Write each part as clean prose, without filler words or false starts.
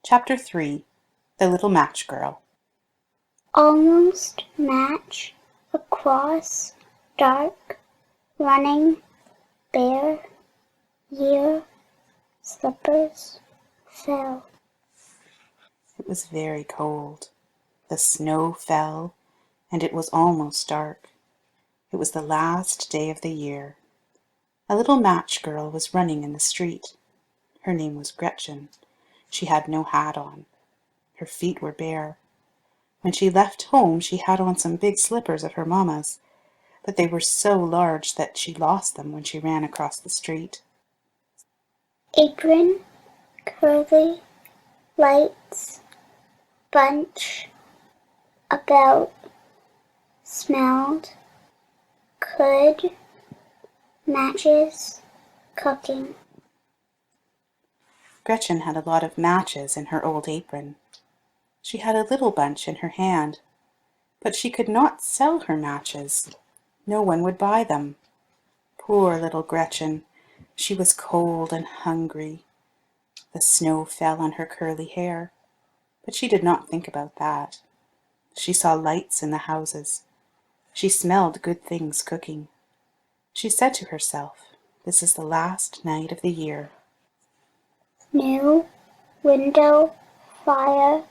Chapter 3 The Little Match Girl. Almost match across dark, running, bare, year, slippers, fell. It was very cold. The snow fell, and it was almost dark. It was the last day of the year. A little match girl was running in the street. Her name was Gretchen. She had no hat on. Her feet were bare. When she left home she had on some big slippers of her mamma's, but they were so large that she lost them when she ran across the street. Apron, curly, lights, bunch, about, smelled, could, matches, cooking. Gretchen had a lot of matches in her old apron. She had a little bunch in her hand, but she could not sell her matches. No one would buy them. Poor little Gretchen! She was cold and hungry. The snow fell on her curly hair, but she did not think about that. She saw lights in the houses. She smelled good things cooking. She said to herself, "This is the last night of the year." New window, fire,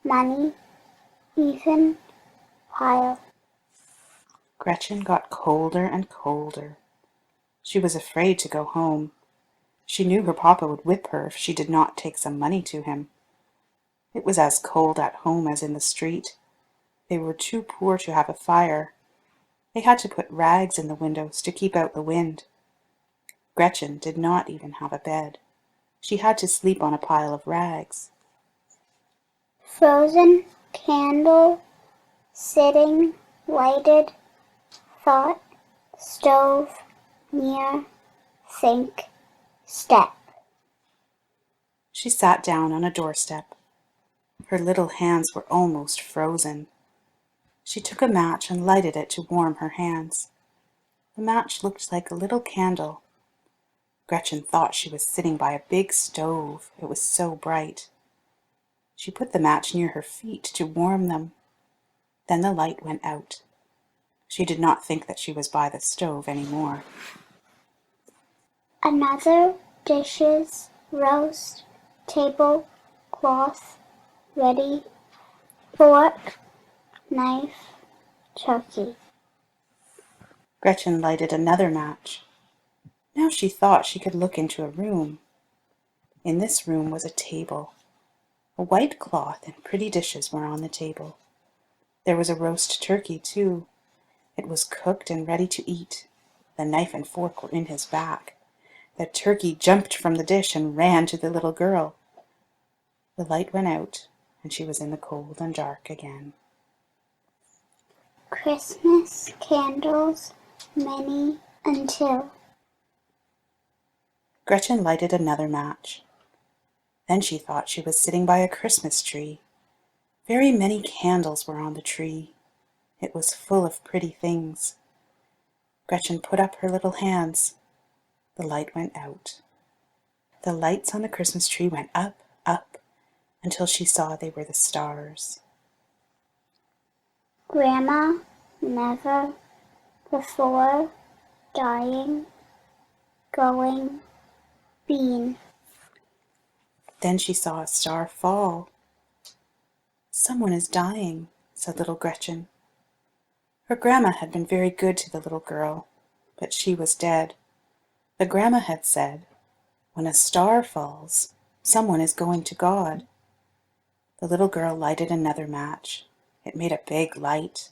money, even, pile. Gretchen got colder and colder. She was afraid to go home. She knew her papa would whip her if she did not take some money to him. It was as cold at home as in the street. They were too poor to have a fire. They had to put rags in the windows to keep out the wind. Gretchen did not even have a bed. She had to sleep on a pile of rags. Frozen candle, sitting, lighted, thought, stove, near, sink, step. She sat down on a doorstep. Her little hands were almost frozen. She took a match and lighted it to warm her hands. The match looked like a little candle. Gretchen thought she was sitting by a big stove, it was so bright. She put the match near her feet to warm them. Then the light went out. She did not think that she was by the stove any more. Another dishes, roast, table, cloth, ready, fork, knife, turkey. Gretchen lighted another match. Now she thought she could look into a room. In this room was a table. A white cloth and pretty dishes were on the table. There was a roast turkey, too. It was cooked and ready to eat. The knife and fork were in his bag. The turkey jumped from the dish and ran to the little girl. The light went out, and she was in the cold and dark again. Christmas candles, many until. Gretchen lighted another match. Then she thought she was sitting by a Christmas tree. Very many candles were on the tree. It was full of pretty things. Gretchen put up her little hands. The light went out. The lights on the Christmas tree went up, up, until she saw they were the stars. Grandma, never before, dying, going, bean. Then she saw a star fall. "Someone is dying," said little Gretchen. Her grandma had been very good to the little girl, but she was dead. The grandma had said, "When a star falls, someone is going to God." The little girl lighted another match. It made a big light.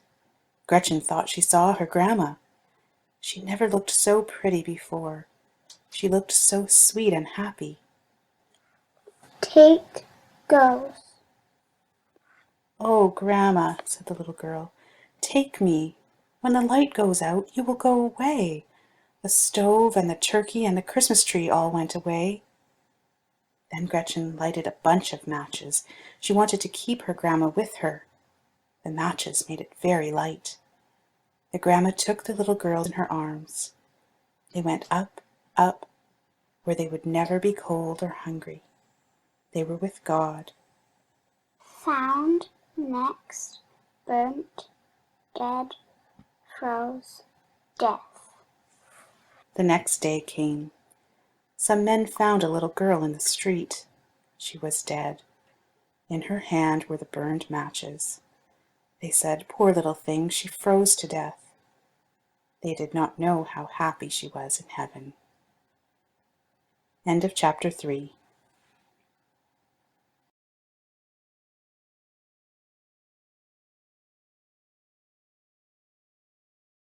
Gretchen thought she saw her grandma. She never looked so pretty before. She looked so sweet and happy. Take goes. "Oh, Grandma," said the little girl, "take me. When the light goes out, you will go away. The stove and the turkey and the Christmas tree all went away." Then Gretchen lighted a bunch of matches. She wanted to keep her grandma with her. The matches made it very light. The grandma took the little girl in her arms. They went up, up, where they would never be cold or hungry. They were with God. Found, next, burnt, dead, froze, death. The next day came. Some men found a little girl in the street. She was dead. In her hand were the burned matches. They said, "Poor little thing, she froze to death." They did not know how happy she was in heaven. End of chapter 3.